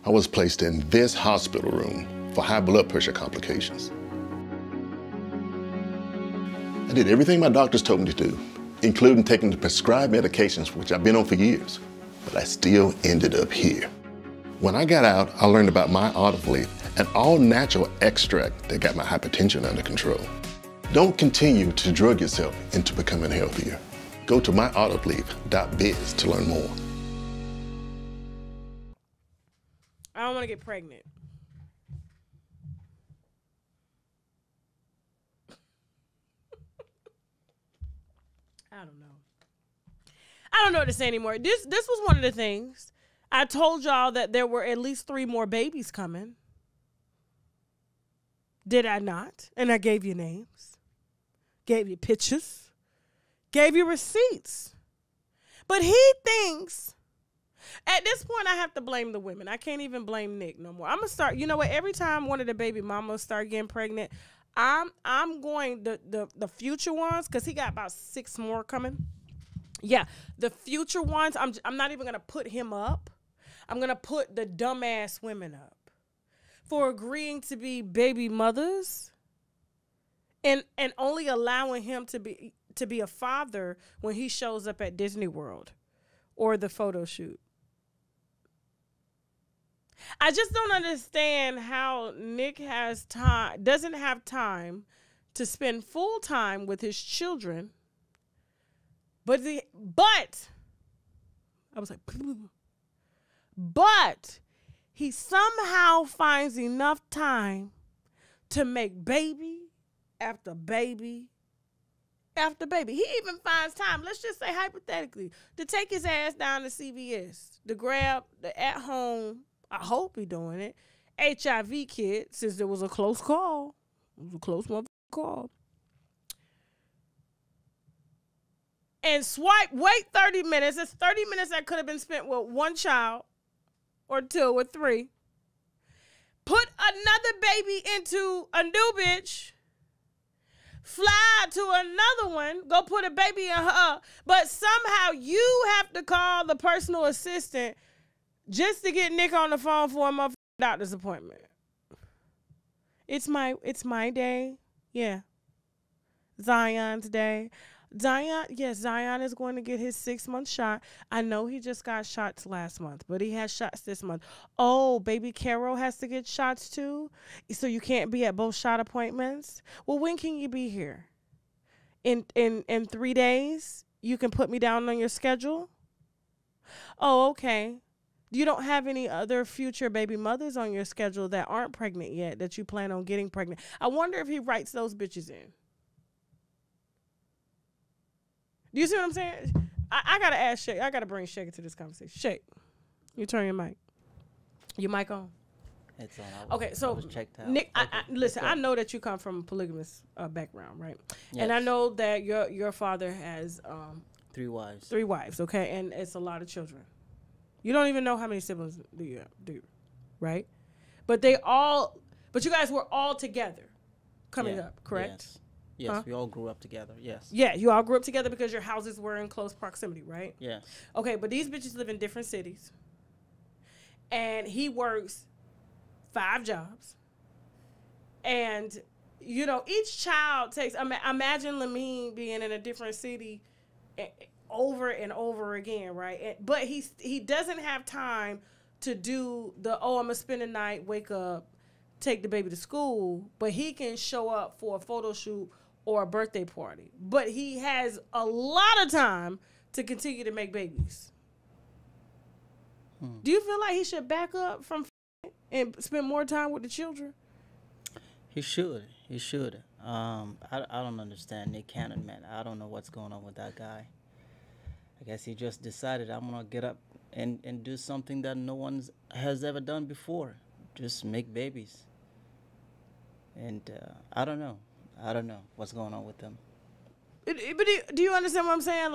I was placed in this hospital room for high blood pressure complications. I did everything my doctors told me to do, including taking the prescribed medications, which I've been on for years, but I still ended up here. When I got out, I learned about my olive leaf, an all-natural extract that got my hypertension under control. Don't continue to drug yourself into becoming healthier. Go to myoliveleaf.biz to learn more. I don't want to get pregnant. I don't know. I don't know what to say anymore. This was one of the things. I told y'all that there were at least 3 more babies coming. Did I not? And I gave you names. Gave you pictures. Gave you receipts. But he thinks, at this point, I have to blame the women. I can't even blame Nick no more. I'm going to start, you know what? Every time one of the baby mamas start getting pregnant, I'm going, the future ones, because he got about 6 more coming. Yeah, the future ones, I'm not even going to put him up. I'm going to put the dumbass women up for agreeing to be baby mothers and only allowing him to be a father when he shows up at Disney World or the photo shoot. I just don't understand how Nick doesn't have time to spend full time with his children. But I was like, but he somehow finds enough time to make baby after baby after baby. He even finds time, let's just say hypothetically, to take his ass down to CVS, to grab the at-home, I hope he's doing it, HIV kit, since there was a close call. It was a close motherfucking call. And wait 30 minutes. It's 30 minutes that could have been spent with 1 child or 2 or 3. Put another baby into a new bitch. Fly to another one. Go put a baby in her. But somehow you have to call the personal assistant just to get Nick on the phone for a motherfucking doctor's appointment. It's my day. Yeah. Zion's day. Zion is going to get his 6-month shot. I know he just got shots last month, but he has shots this month. Oh, baby Carol has to get shots too? So you can't be at both shot appointments? Well, when can you be here? In 3 days? You can put me down on your schedule? Oh, okay. You don't have any other future baby mothers on your schedule that aren't pregnant yet that you plan on getting pregnant. I wonder if he writes those bitches in. Do you see what I'm saying? I got to ask Shake. I got to bring Shake into this conversation. Shake, you turn your mic. Your mic on? It's on. Okay, so Nick, listen, I know that you come from a polygamous background, right? Yes. And I know that your father has 3 wives. 3 wives, okay? And it's a lot of children. You don't even know how many siblings do you, right? But you guys were all together coming up, correct? Yes. Yes, we all grew up together, yes. Yeah, you all grew up together because your houses were in close proximity, right? Yes. Okay, but these bitches live in different cities. And he works 5 jobs. And, you know, each child takes, imagine Lamine being in a different city over and over again, right? But he doesn't have time to do I'm going to spend the night, wake up, take the baby to school. But he can show up for a photo shoot or a birthday party. But he has a lot of time to continue to make babies. Do you feel like he should back up from and spend more time with the children? He should. I don't understand Nick Cannon, man. I don't know what's going on with that guy. I guess he just decided, I'm going to get up and do something that no one has ever done before. Just make babies. And I don't know what's going on with them. But do you understand what I'm saying?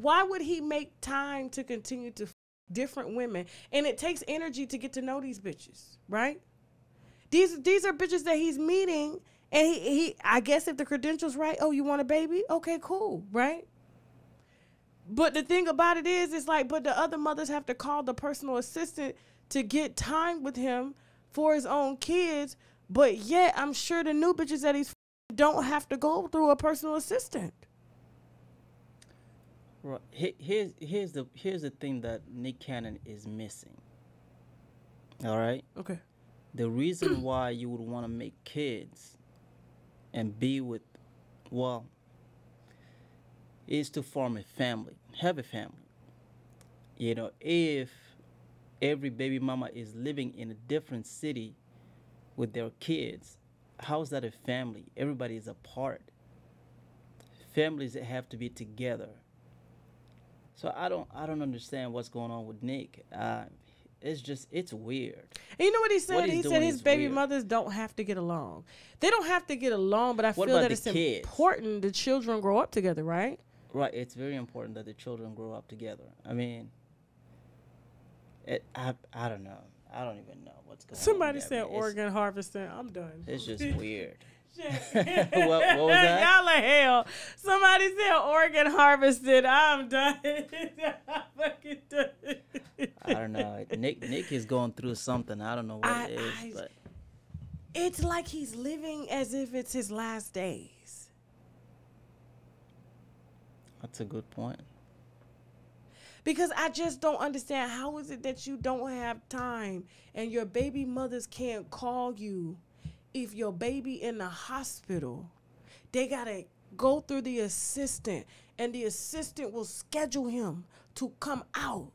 Why would he make time to continue to different women? And it takes energy to get to know these bitches, right? These are bitches that he's meeting, and he I guess if the credentials right, oh, you want a baby? Okay, cool, right? But the thing about it is, it's like, but the other mothers have to call the personal assistant to get time with him for his own kids. But yet, I'm sure the new bitches that he's don't have to go through a personal assistant. Right. Here's the thing that Nick Cannon is missing. All right. Okay. The reason why you would want to make kids and be with, well, is to form a family, have a family. You know, if every baby mama is living in a different city with their kids, how's that a family? Everybody is apart. Families that have to be together. So I don't understand what's going on with Nick. It's weird. And you know what he said? He said his baby weird. mothers don't have to get along. They don't have to get along, but I feel that it's important the children grow up together, right? Right. It's very important that the children grow up together. I mean, I don't know. I don't even know what's going on. Somebody said organ harvesting. I'm done. It's just weird. what was that? Y'all are hell. Somebody said organ harvested. I'm done. I'm fucking done. I don't know. Nick is going through something. I don't know what it is, but it's like he's living as if it's his last days. That's a good point. Because I just don't understand, how is it that you don't have time and your baby mothers can't call you if your baby in the hospital? They got to go through the assistant, and the assistant will schedule him to come out.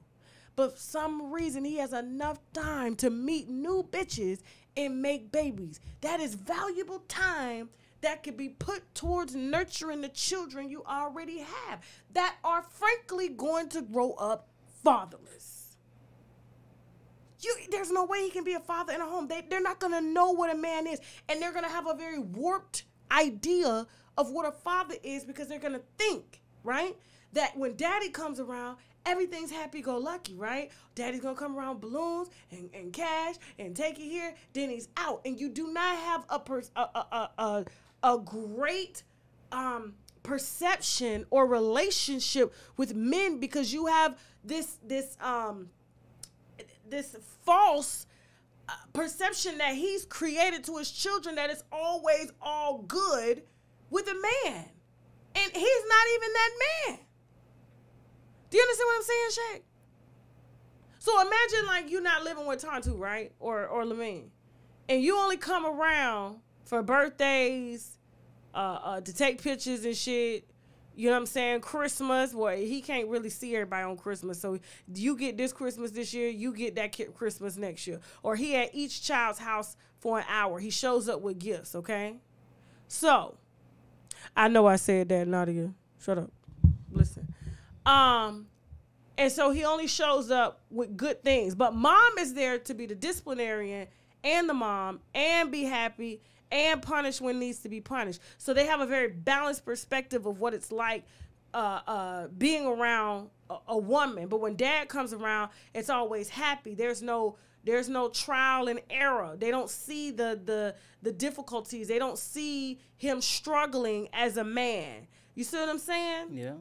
But for some reason, he has enough time to meet new bitches and make babies. That is valuable time that could be put towards nurturing the children you already have that are frankly going to grow up fatherless. There's no way he can be a father in a home. They're not going to know what a man is, and they're going to have a very warped idea of what a father is, because they're going to think, right, that when daddy comes around, everything's happy-go-lucky, right? Daddy's going to come around balloons and cash and take it here, then he's out. And you do not have a great perception or relationship with men, because you have this false perception that he's created to his children that it's always all good with a man. And he's not even that man. Do you understand what I'm saying, Shaq? So imagine like you not living with Tontu, right? Or Lamine. And you only come around for birthdays, to take pictures and shit. You know what I'm saying? Christmas. Well, he can't really see everybody on Christmas. So you get this Christmas this year, you get that Christmas next year. Or he at each child's house for an hour. He shows up with gifts, okay? So, I know I said that, Nadia. Shut up. Listen. And so he only shows up with good things. But mom is there to be the disciplinarian and the mom and be happy and punish when needs to be punished. So they have a very balanced perspective of what it's like being around a woman. But when dad comes around, it's always happy. There's no trial and error. They don't see the difficulties. They don't see him struggling as a man. You see what I'm saying? Yeah.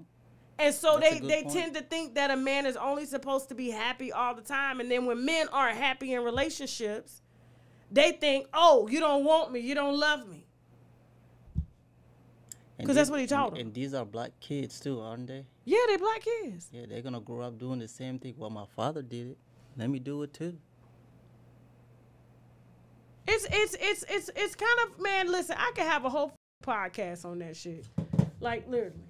And so they tend to think that a man is only supposed to be happy all the time. And then when men aren't happy in relationships, they think, oh, you don't want me, you don't love me. Because that's what he told them. And these are black kids too, aren't they? Yeah, they're black kids. Yeah, they're going to grow up doing the same thing. Well, my father did it. Let me do it too. It's kind of, man, listen, I could have a whole podcast on that shit. Like, literally.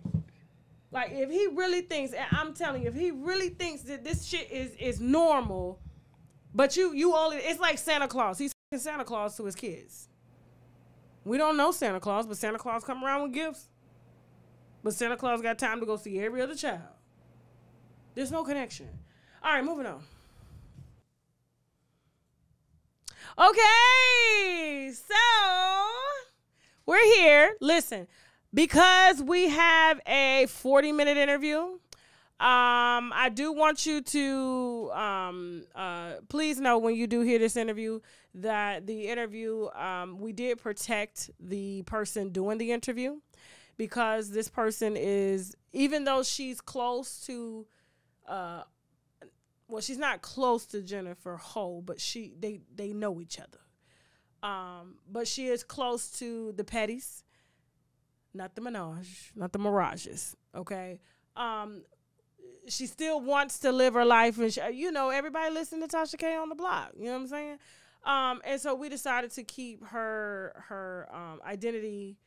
Like, if he really thinks, and I'm telling you, if he really thinks that this shit is normal, but you only, it's like Santa Claus. He's Santa Claus to his kids. We don't know Santa Claus, but Santa Claus come around with gifts. But Santa Claus got time to go see every other child. There's no connection. All right, moving on. Okay, so we're here. Listen, because we have a 40-minute interview, I do want you to please know when you do hear this interview that the interview, we did protect the person doing the interview, because this person is, even though she's close to, well, she's not close to Jennifer Ho, but they know each other. But she is close to the Pettys, not the Minaj, not the Mirages, okay? She still wants to live her life, and you know, everybody listen to Tasha K on the block, you know what I'm saying? And so we decided to keep her identity,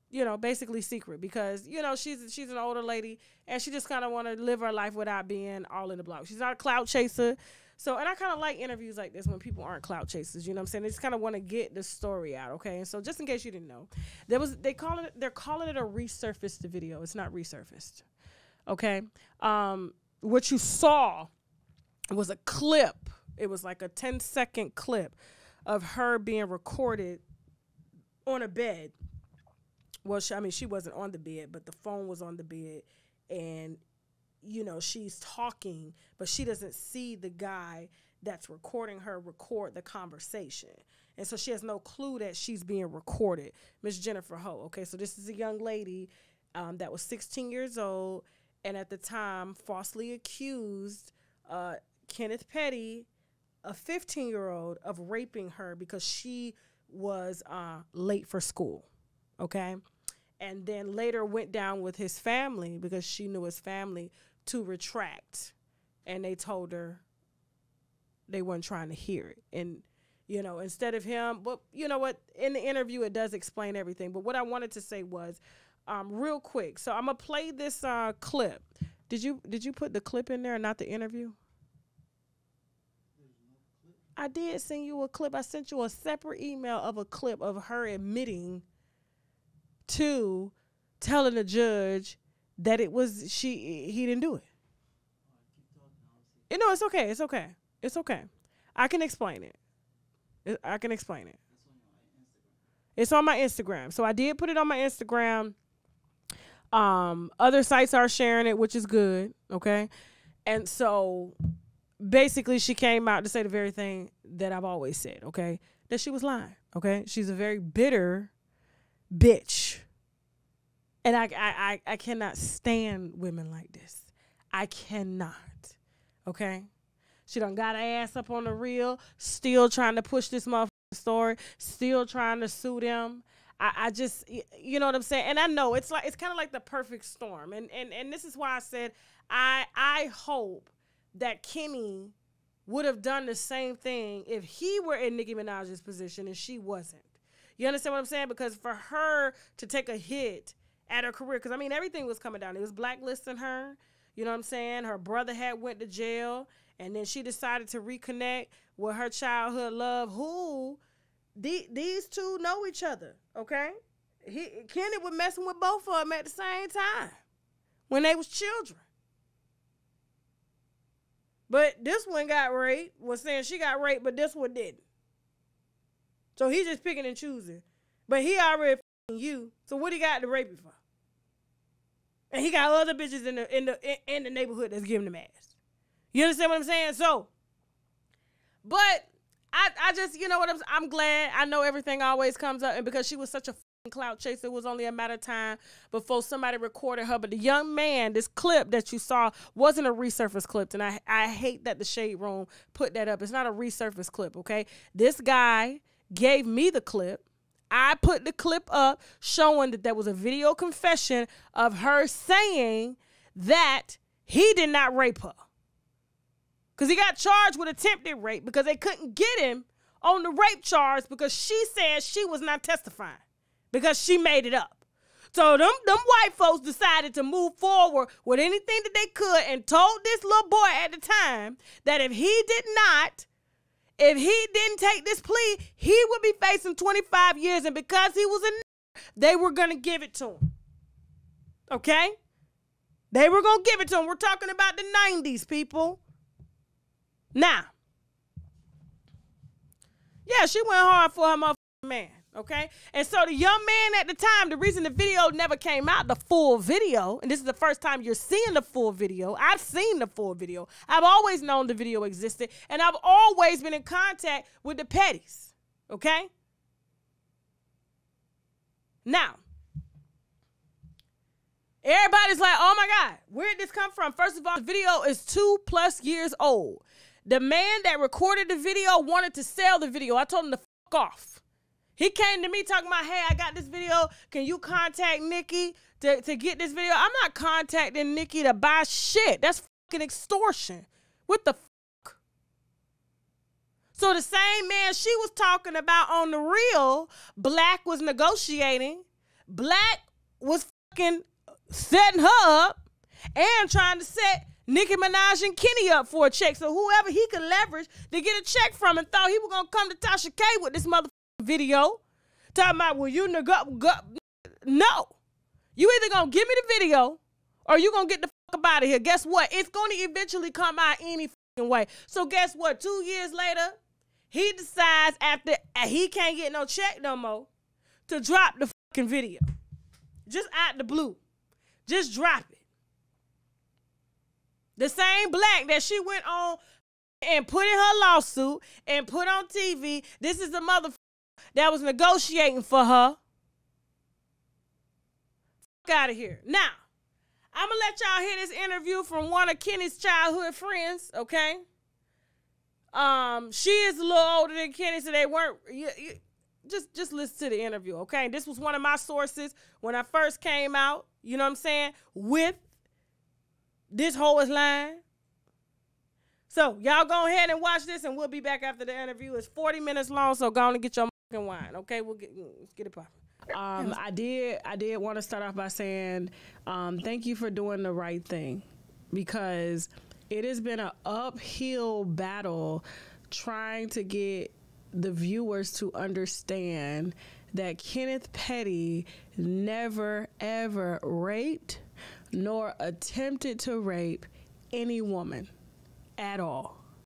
you know, basically secret, because, you know, she's an older lady, and she just kind of want to live her life without being all in the block. She's not a clout chaser. So, and I kind of like interviews like this when people aren't clout chasers, you know what I'm saying? They just kind of want to get the story out, okay? And so just in case you didn't know, they're calling it a resurfaced video. It's not resurfaced, okay? What you saw was a clip. It was like a 10-second clip of her being recorded on a bed. Well, she wasn't on the bed, but the phone was on the bed, and you know, she's talking, but she doesn't see the guy that's recording her record the conversation. And so she has no clue that she's being recorded. Miss Jennifer Ho. Okay, so this is a young lady that was 16 years old, and at the time falsely accused Kenneth Petty, a 15-year-old, of raping her because she was late for school. Okay? And then later went down with his family, because she knew his family, to retract. And they told her they weren't trying to hear it. And, you know, instead of him, but you know what, in the interview it does explain everything. But what I wanted to say was, real quick, so I'm going to play this clip. Did you put the clip in there, not the interview? I did send you a clip. I sent you a separate email of a clip of her admitting to telling the judge that it was he didn't do it. You know, it's okay. It's okay. It's okay. I can explain it. I can explain it. It's on my Instagram. So I did put it on my Instagram. Other sites are sharing it, which is good. Okay. And so basically she came out to say the very thing that I've always said. Okay. That she was lying. Okay. She's a very bitter bitch. And I cannot stand women like this. I cannot. Okay? She done got her ass up on the reel, still trying to push this motherfucking story, still trying to sue them. I just, you know what I'm saying? And I know it's kind of like the perfect storm. And this is why I said I hope that Kenny would have done the same thing if he were in Nicki Minaj's position and she wasn't. You understand what I'm saying? Because for her to take a hit at her career, because I mean everything was coming down. It was blacklisting her. You know what I'm saying? Her brother had went to jail, and then she decided to reconnect with her childhood love, who these two know each other. Okay, Kenny was messing with both of them at the same time when they was children. But this one got raped. Was saying she got raped, but this one didn't. So he's just picking and choosing. But he already f***ing you. So what he got to rape you for? And he got other bitches in the neighborhood that's giving him ass. You understand what I'm saying? So, but I just, you know what, I'm glad. I know everything always comes up, and because she was such a f***ing clout chaser, it was only a matter of time before somebody recorded her. But the young man, this clip that you saw wasn't a resurface clip, and I hate that the Shade Room put that up. It's not a resurface clip, okay? This guy gave me the clip. I put the clip up showing that there was a video confession of her saying that he did not rape her. Because he got charged with attempted rape because they couldn't get him on the rape charge because she said she was not testifying because she made it up. So them white folks decided to move forward with anything that they could and told this little boy at the time that if he didn't take this plea, he would be facing 25 years. And because he was they were going to give it to him. Okay? They were going to give it to him. We're talking about the 90s, people. Now, yeah, she went hard for her motherfucking man. Okay? And so the young man at the time, the reason the video never came out, the full video, and this is the first time you're seeing the full video. I've seen the full video. I've always known the video existed, and I've always been in contact with the Pettys. Okay? Now, Everybody's like, oh my God, where did this come from? First of all, the video is 2+ years old. The man that recorded the video wanted to sell the video. I told him to fuck off. He came to me talking about, hey, I got this video. Can you contact Nicki to get this video? I'm not contacting Nicki to buy shit. That's fucking extortion. What the fuck? So the same man she was talking about on the real, Black was negotiating. Black was fucking setting her up and trying to set Nicki Minaj and Kenny up for a check. So whoever he could leverage to get a check from and thought he was going to come to Tasha K with this motherfucking video. Talking about, well, you no. You either going to give me the video or you going to get the fuck up out of here. Guess what? It's going to eventually come out any fucking way. So guess what? 2 years later, he decides after he can't get no check no more to drop the fucking video. Just out the blue. Just drop it. The same Black that she went on and put in her lawsuit and put on TV. This is the motherfucker that was negotiating for her. Fuck out of here. Now, I'm going to let y'all hear this interview from one of Kenny's childhood friends, okay? She is a little older than Kenny, so they weren't... Just listen to the interview, okay? This was one of my sources when I first came out, you know what I'm saying, with this hoe is lying. So y'all go ahead and watch this, and we'll be back after the interview. It's 40 minutes long, so go on and get your fucking wine, okay? Let's get it popping. I did want to start off by saying thank you for doing the right thing, because it has been an uphill battle trying to get the viewers to understand that Kenneth Petty never, ever raped nor attempted to rape any woman at all.